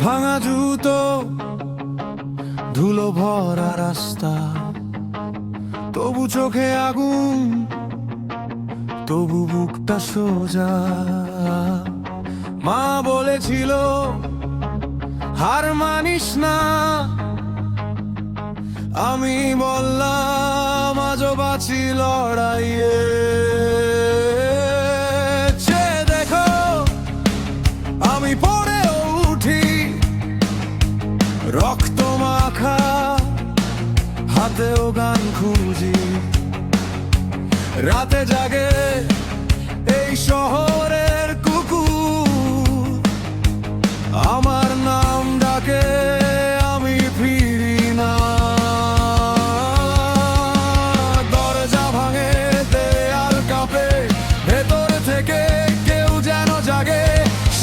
ভাঙা জুতো, ধুলো ভরা রাস্তা, তবু চোখে আগুন, তবু বুকটা সোজা। মা বলেছিল হার মানিস না, আমি বললাম আজও বাঁচি লড়াইয়ে। চেয়ে দেখো আমি পড়ে উঠি, রক্ত মাখা হাতেও গান খুঁজি। রাতে জাগে এই শহরের কুকুর, আমার নাম ডাকে, আমি ফিরি না। দরজা ভাঙে, দেয়াল কাঁপে, ভেতর থেকে কেউ যেন জাগে।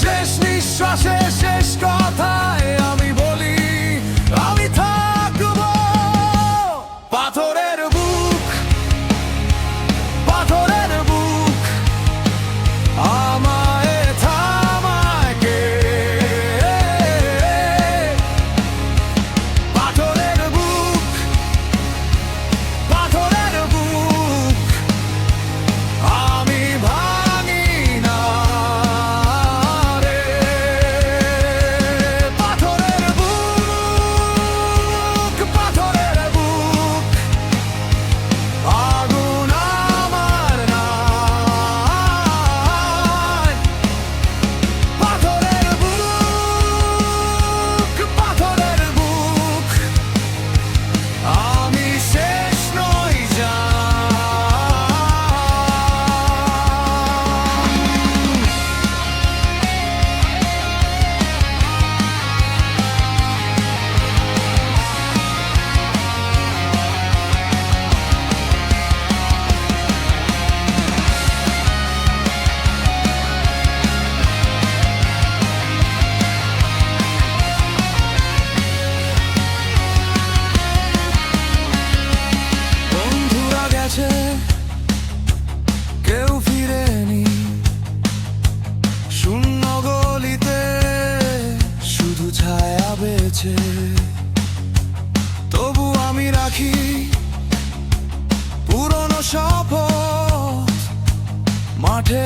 শেষ নিঃশ্বাসে, শেষ কথায় আমি বলি আমি থাকবো। পাথরের বুক, পাথরের বুক, আমায় থামায় কে? পাথরের বুক, পাথরের বুক, আমি ভাঙি না রে। পাথরের বুক, পাথরের বুক, আগুন আমার নাই। পাথরের বুক, পাথরের বুক, আমি শেষ নই বন্ধুরা গেছে, কেউ ফিরেনি। শূন্য গলিতে শুধু ছায়া বেছে, তবু আমি রাখি পুরনো শপথ। মাঠে